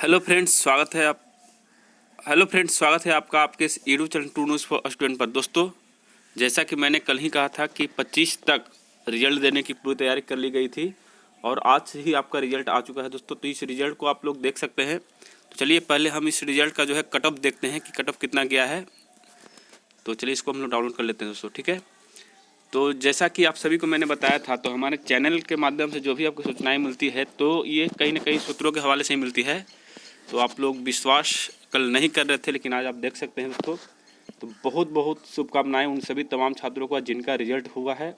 Hello friends, स्वागत है आपका आपके इस YouTube channel to news for student पर। दोस्तों, जैसा कि मैंने कल ही कहा था कि 25 तक रिजल्ट देने की पूरी तैयारी कर ली गई थी और आज से ही आपका रिजल्ट आ चुका है दोस्तों। तो इस रिजल्ट को आप लोग देख सकते हैं। तो चलिए पहले हम इस रिजल्ट का जो है कट ऑफ देखते हैं कि कट ऑफ कितना गया है। तो चलिए इसको हम लोग डाउनलोड कर लेते हैं दोस्तों, ठीक है। तो जैसा कि आप सभी को मैंने बताया था, तो हमारे चैनल के माध्यम से जो भी आपको सूचनाएँ मिलती है तो ये कहीं ना कहीं सूत्रों के हवाले से ही मिलती है। तो आप लोग विश्वास कल नहीं कर रहे थे, लेकिन आज आप देख सकते हैं दोस्तों। तो बहुत बहुत शुभकामनाएं उन सभी तमाम छात्रों को जिनका रिजल्ट हुआ है।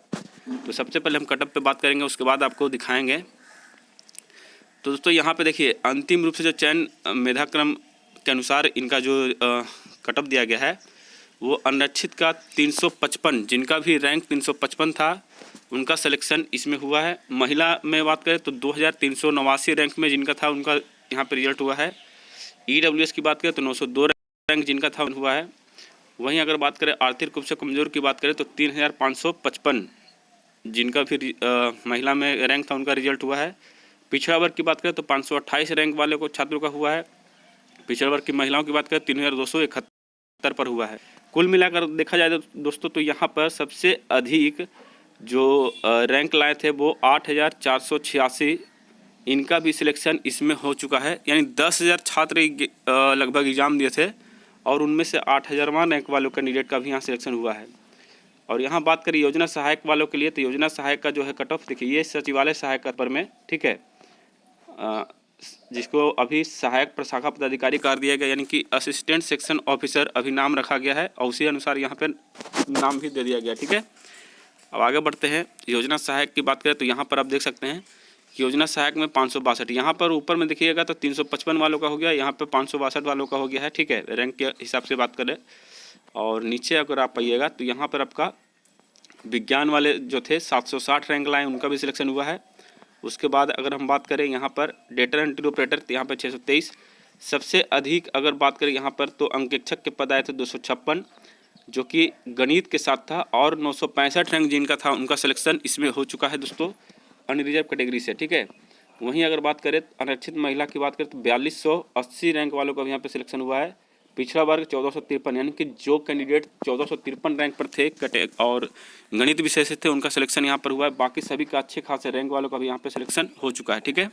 तो सबसे पहले हम कटअप पे बात करेंगे, उसके बाद आपको दिखाएंगे। तो दोस्तों यहाँ पे देखिए, अंतिम रूप से जो चयन मेधाक्रम के अनुसार इनका जो कटअप दिया गया है वो अनरक्षित का 355, जिनका भी रैंक 355 था उनका सिलेक्शन इसमें हुआ है। महिला में बात करें तो 2389 रैंक में जिनका था उनका यहाँ पे रिजल्ट हुआ है। EWS की बात करें तो 902 रैंक जिनका था हुआ है। वहीं अगर बात करें आर्थिक रूप से कमज़ोर की बात करें तो 3555 जिनका भी महिला में रैंक था उनका रिजल्ट हुआ है। पिछड़ा वर्ग की बात करें तो 528 रैंक वाले को छात्रों का हुआ है। पिछड़ा वर्ग की महिलाओं की बात करें 3271 पर हुआ है। कुल मिलाकर देखा जाए दोस्तों तो यहाँ पर सबसे अधिक जो रैंक लाए थे वो 8486, इनका भी सिलेक्शन इसमें हो चुका है। यानी 10,000 छात्र लगभग एग्ज़ाम दिए थे और उनमें से 8,000वां रैंक वालों कैंडिडेट का भी यहाँ सिलेक्शन हुआ है। और यहाँ बात करें योजना सहायक वालों के लिए, तो योजना सहायक का जो है कट ऑफ देखिए, ये सचिवालय सहायक पर में, ठीक है, जिसको अभी सहायक प्रशाखा पदाधिकारी कर दिया गया, यानी कि असिस्टेंट सेक्शन ऑफिसर अभी नाम रखा गया है और उसी अनुसार यहाँ पर नाम भी दे दिया गया, ठीक है। अब आगे बढ़ते हैं। योजना सहायक की बात करें तो यहाँ पर आप देख सकते हैं योजना सहायक में 562, यहाँ पर ऊपर में देखिएगा तो 355 वालों का हो गया, यहाँ पे 562 वालों का हो गया है, ठीक है, रैंक के हिसाब से बात करें। और नीचे अगर आप आइएगा तो यहाँ पर आपका विज्ञान वाले जो थे 760 रैंक लाए, उनका भी सिलेक्शन हुआ है। उसके बाद अगर हम बात करें यहाँ पर डेटा एंट्री ऑपरेटर, तो यहाँ पर 623। सबसे अधिक अगर बात करें यहाँ पर तो अंकेक्षक के पद आए थे 256, जो कि गणित के साथ था, और 965 रैंक जिनका था उनका सिलेक्शन इसमें हो चुका है दोस्तों, अनरिजर्व कैटेगरी से, ठीक है। वहीं अगर बात करें अनरक्षित महिला की बात करें तो 4280 रैंक वालों का यहाँ पे सिलेक्शन हुआ है। पिछड़ा वर्ग 1453, यानी कि जो कैंडिडेट 1453 रैंक पर थे और गणित विषय से थे उनका सिलेक्शन यहाँ पर हुआ है। बाकी सभी का अच्छे खासे रैंक वालों का भी यहाँ पे सिलेक्शन हो चुका है, ठीक है।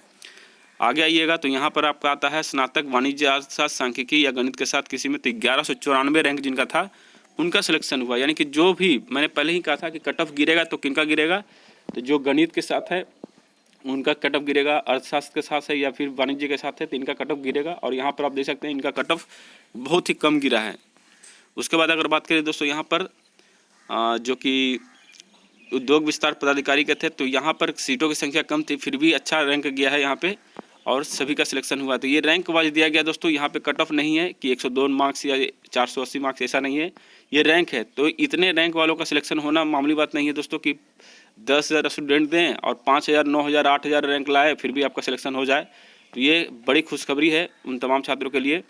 आगे आइएगा तो यहाँ पर आपका आता है स्नातक वाणिज्य अर्थशास्त्र सांख्यिकी या गणित के साथ किसी में, तो 1194 रैंक जिनका था उनका सिलेक्शन हुआ। यानी कि जो भी मैंने पहले ही कहा था कि कट ऑफ गिरेगा तो किनका गिरेगा, तो जो गणित के साथ है उनका कट ऑफ गिरेगा, अर्थशास्त्र के साथ है या फिर वाणिज्य के साथ है तो इनका कट ऑफ गिरेगा। और यहाँ पर आप देख सकते हैं इनका कट ऑफ बहुत ही कम गिरा है। उसके बाद अगर बात करें दोस्तों यहाँ पर जो कि उद्योग विस्तार पदाधिकारी के थे, तो यहाँ पर सीटों की संख्या कम थी, फिर भी अच्छा रैंक गया है यहाँ पे और सभी का सिलेक्शन हुआ। तो ये रैंक वाइज दिया गया दोस्तों, यहाँ पे कट ऑफ नहीं है कि 102 मार्क्स या 480 मार्क्स, ऐसा नहीं है, ये रैंक है। तो इतने रैंक वालों का सिलेक्शन होना मामूली बात नहीं है दोस्तों कि 10,000 स्टूडेंट दें और 5,000, 9,000, 8,000 रैंक लाए फिर भी आपका सिलेक्शन हो जाए। तो ये बड़ी खुशखबरी है उन तमाम छात्रों के लिए।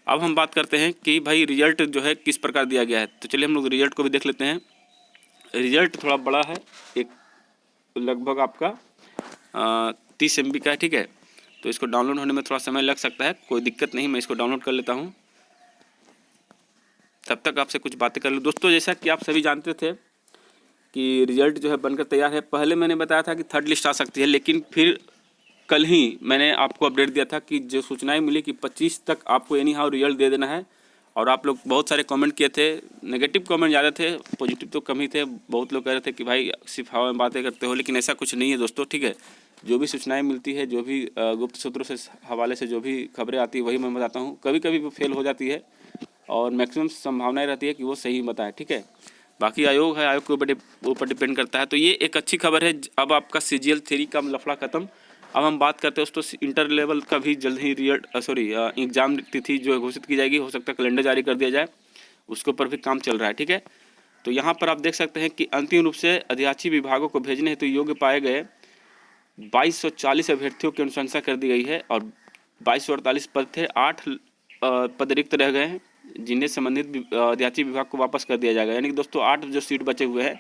अब हम बात करते हैं कि भाई रिजल्ट जो है किस प्रकार दिया गया है, तो चलिए हम लोग रिजल्ट को भी देख लेते हैं। रिजल्ट थोड़ा बड़ा है, एक लगभग आपका 30 MB का है, ठीक है। तो इसको डाउनलोड होने में थोड़ा समय लग सकता है, कोई दिक्कत नहीं, मैं इसको डाउनलोड कर लेता हूँ, तब तक आपसे कुछ बातें कर लूँ। दोस्तों, जैसा कि आप सभी जानते थे कि रिजल्ट जो है बनकर तैयार है। पहले मैंने बताया था कि थर्ड लिस्ट आ सकती है, लेकिन फिर कल ही मैंने आपको अपडेट दिया था कि जो सूचनाएं मिली कि 25 तक आपको एनी हाउ रिजल्ट दे देना है। और आप लोग बहुत सारे कमेंट किए थे, नेगेटिव कमेंट ज़्यादा थे, पॉजिटिव तो कम ही थे। बहुत लोग कह रहे थे कि भाई सिर्फ हवा में बातें करते हो, लेकिन ऐसा कुछ नहीं है दोस्तों, ठीक है। जो भी सूचनाएं मिलती है, जो भी गुप्त सूत्रों से हवाले से जो भी खबरें आती है वही मैं बताता हूँ। कभी कभी वो फेल हो जाती है और मैक्सिमम संभावनाएं रहती है कि वो सही बताए, ठीक है। बाकी आयोग है, आयोग के ऊपर डिपेंड करता है। तो ये एक अच्छी खबर है। अब आपका CGL 3 का लफड़ा खत्म। अब हम बात करते हैं दोस्तों इंटर लेवल का भी जल्द ही एग्ज़ाम तिथि जो घोषित की जाएगी, हो सकता है कैलेंडर जारी कर दिया जाए, उसके ऊपर भी काम चल रहा है, ठीक है। तो यहाँ पर आप देख सकते हैं कि अंतिम रूप से अधियाची विभागों को भेजने हेतु योग्य पाए गए 2240 अभ्यर्थियों की अनुशंसा कर दी गई है और 2248 पद थे, 8 पद रिक्त रह गए हैं जिन्हें संबंधित अधियाची विभाग को वापस कर दिया जाएगा। यानी कि दोस्तों 8 जो सीट बचे हुए हैं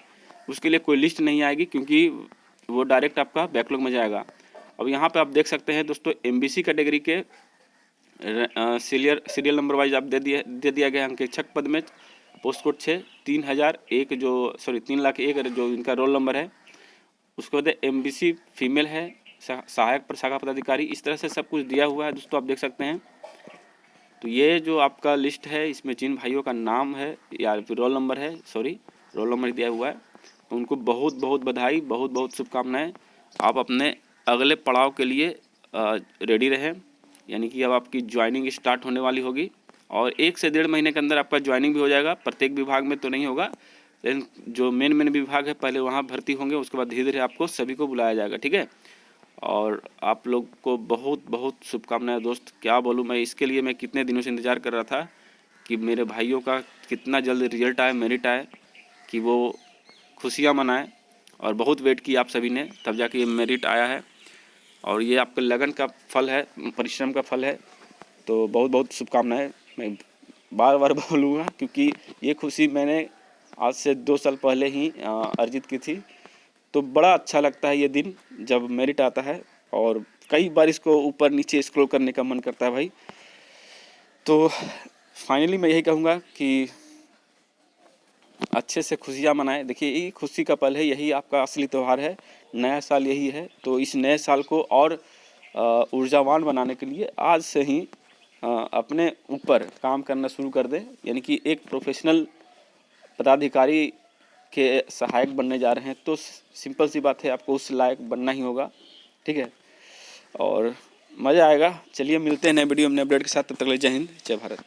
उसके लिए कोई लिस्ट नहीं आएगी, क्योंकि वो डायरेक्ट आपका बैकलॉग में जाएगा। अब यहाँ पे आप देख सकते हैं दोस्तों MBC कैटेगरी के सीरियल नंबर वाइज आप दे दिया गया अंकेक्षक पद में। पोस्ट कोड 6 3001 जो 3,01,000 जो इनका रोल नंबर है। उसके बाद MBC फीमेल है, सहायक प्रशाखा पदाधिकारी। इस तरह से सब कुछ दिया हुआ है दोस्तों, आप देख सकते हैं। तो ये जो आपका लिस्ट है, इसमें जिन भाइयों का नाम है या फिर रोल नंबर है, रोल नंबर दिया हुआ है, तो उनको बहुत बहुत बधाई, बहुत बहुत शुभकामनाएं। आप अपने अगले पड़ाव के लिए रेडी रहें, यानी कि अब आपकी ज्वाइनिंग स्टार्ट होने वाली होगी और 1 से 1.5 महीने के अंदर आपका ज्वाइनिंग भी हो जाएगा। प्रत्येक विभाग में तो नहीं होगा, लेकिन जो मेन विभाग है पहले वहाँ भर्ती होंगे, उसके बाद धीरे धीरे आपको सभी को बुलाया जाएगा, ठीक है। और आप लोग को बहुत बहुत शुभकामनाएं दोस्त। क्या बोलूँ मैं, इसके लिए मैं कितने दिनों से इंतज़ार कर रहा था कि मेरे भाइयों का कितना जल्द रिजल्ट आए, मेरिट आए, कि वो खुशियाँ मनाएं। और बहुत वेट किया आप सभी ने, तब जाके ये मेरिट आया है और ये आपके लगन का फल है, परिश्रम का फल है। तो बहुत बहुत शुभकामनाएं। मैं बार बार बोलूँगा क्योंकि ये खुशी मैंने आज से 2 साल पहले ही अर्जित की थी। तो बड़ा अच्छा लगता है ये दिन जब मेरिट आता है और कई बार इसको ऊपर नीचे स्क्रॉल करने का मन करता है भाई। तो फाइनली मैं यही कहूँगा कि अच्छे से खुशियाँ मनाएं। देखिए ये खुशी का पल है, यही आपका असली त्यौहार है, नया साल यही है। तो इस नए साल को और ऊर्जावान बनाने के लिए आज से ही अपने ऊपर काम करना शुरू कर दें, यानी कि एक प्रोफेशनल पदाधिकारी के सहायक बनने जा रहे हैं। तो सिंपल सी बात है, आपको उस लायक बनना ही होगा, ठीक है। और मज़ा आएगा। चलिए मिलते हैं नए वीडियो में नए अपडेट के साथ, तब तक के लिए जय हिंद, जय भारत।